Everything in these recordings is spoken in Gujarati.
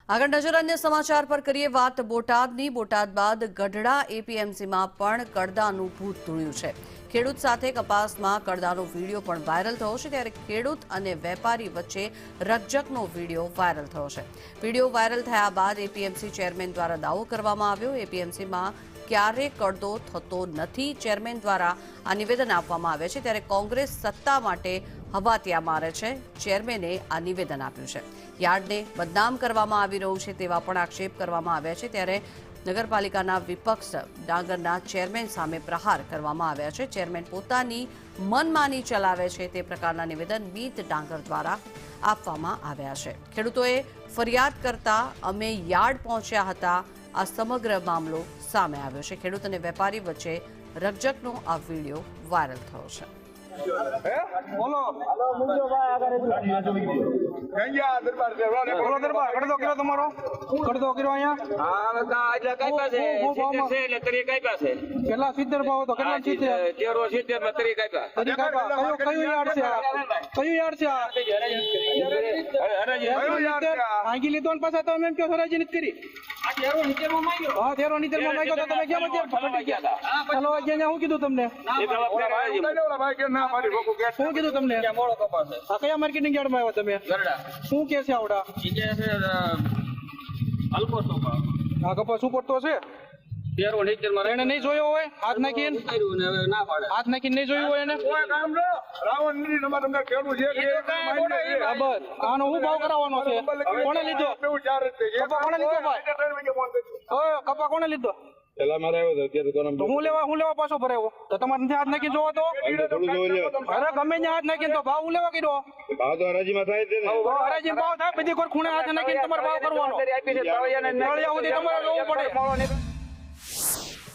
આગળ નજર અન્ય સમાચાર પર કરીએ વાત બોટાદની। બોટાદ બાદ ગઢડા એપીએમસીમાં પણ કડદાનું ભૂત ધૂળ્યું છે। ખેડૂત સાથે કપાસમાં કડદાનો વિડીયો પણ વાયરલ થયો છે, ત્યારે ખેડૂત અને વેપારી વચ્ચે રકઝકનો વિડીયો વાયરલ થયો છે। વિડીયો વાયરલ થયા બાદ એપીએમસી ચેરમેન દ્વારા દાવો કરવામાં આવ્યો। એપીએમસીમાં ક્યારે કડદો થતો નથી, ચેરમેન દ્વારા આ નિવેદન આપવામાં આવે છે, ત્યારે કોંગ્રેસ સત્તા માટે હવાતિયા મારે છે। ચેરમેને આ નિવેદન આપ્યું છે। યાર્ડને બદનામ કરવામાં આવી રહ્યું છે તેવા પણ આક્ષેપ કરવામાં આવ્યા છે, ત્યારે નગરપાલિકાના વિપક્ષ ડાંગરના ચેરમેન સામે પ્રહાર કરવામાં આવ્યા છે। ચેરમેન પોતાની મનમાની ચલાવે છે તે પ્રકારના નિવેદન મીત ડાંગર દ્વારા આપવામાં આવ્યા છે। ખેડૂતોએ ફરિયાદ કરતા અમે યાર્ડ પહોંચ્યા હતા। આ સમગ્ર મામલો સામે આવ્યો છે। ખેડૂત અને વેપારી વચ્ચે રકઝકનો આ વિડીયો વાયરલ થયો છે। બોલો દરબાર કડદો કર્યો તમારો કડદો કર્યો અહીંયા કેટલા 70 ભાવ હતો કેટલા 70 કયું યાર્ડ છે કયું યાર્ડ છે આગી લીધો ને પાછા તમે એમ કહો હરાજી નથી કરી હા 13 નીચેમાં માંગ્યો તો તમે કેમ પકડી ગયા ચાલો અહીંયા શું કીધું તમને શું કીધું તમને આ કયા માર્કેટિંગ યાર્ડમાં આવ્યા તમે શું કે છે આવડા આ કપાસ શું પડતો છે એને નહીં જોયો હોય હાથ નાખીને નહીં જોયું હોય એને બરાબર આનો શું ભાવ કરાવવાનો છે કોને લીધો કપા કોને લીધો હું લેવા પાછો ભરાયો તો તમારે નથી હાથ નાખી જોવો તો અરે ગમે ત્યાં હાથ નાખીને તો ભાવ હું લેવા કર્યો હરાજીમાં ભાવ થાય બધી કોઈ ખૂણે હાથ નાખીને તમારે ભાવ કરવાનો તમારે લેવું પડે।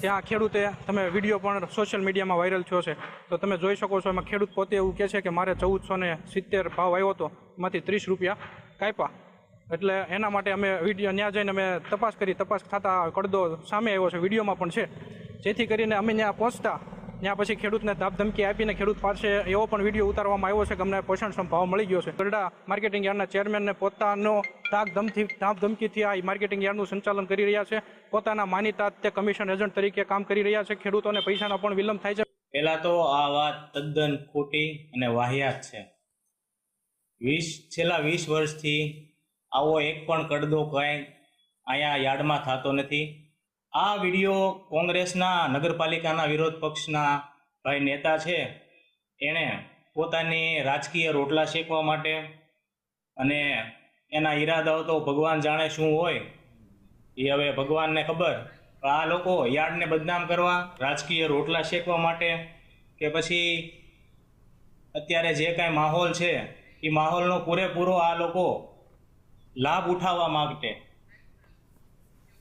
ત્યાં ખેડૂતે તમે વિડીયો પણ સોશિયલ મીડિયામાં વાયરલ થયો છે તો તમે જોઈ શકો છો। એમાં ખેડૂત પોતે એવું કહે છે કે મારે 1470 ભાવ આવ્યો હતો, એમાંથી 30 રૂપિયા કાપ્યા, એટલે એના માટે અમે વિડીયો ત્યાં જઈને અમે તપાસ કરી, તપાસ થતાં કડદો સામે આવ્યો છે, વિડીયોમાં પણ છે, જેથી કરીને અમે ત્યાં પહોંચતા ત્યાં પછી ખેડૂતને ધામધમકી આપીને ખેડૂત પાસે એવો પણ વિડીયો ઉતારવામાં આવ્યો છે કે અમને પોષણક્ષમ ભાવ મળી ગયો છે। ગઢડા માર્કેટિંગ યાર્ડના ચેરમેનને પોતાનો ધામધમકીથી આ માર્કેટિંગ યાર્ડનું સંચાલન કરી રહ્યા છે। પોતાના માનીતા તે કમિશન એજન્ટ તરીકે કામ કરી રહ્યા છે। ખેડૂતોને પૈસાનો પણ વિલંબ થાય છે। પહેલા તો આ વાત તદ્દન ખોટી અને વાહિયાત છે। છેલ્લા 20 વર્ષથી આવો એક પણ કડદો કંઈ અહીંયા યાર્ડમાં થતો નથી। આ વિડીયો કોંગ્રેસના નગરપાલિકાના વિરોધ પક્ષના ભાઈ નેતા છે, એણે પોતાની રાજકીય રોટલા શેકવા માટે અને એના ઈરાદાઓ તો ભગવાન જાણે શું હોય એ હવે ભગવાનને ખબર। આ લોકો યાર્ડને બદનામ કરવા, રાજકીય રોટલા શેકવા માટે કે પછી અત્યારે જે કાંઈ માહોલ છે એ માહોલનો પૂરેપૂરો આ લોકો લાભ ઉઠાવવા માટે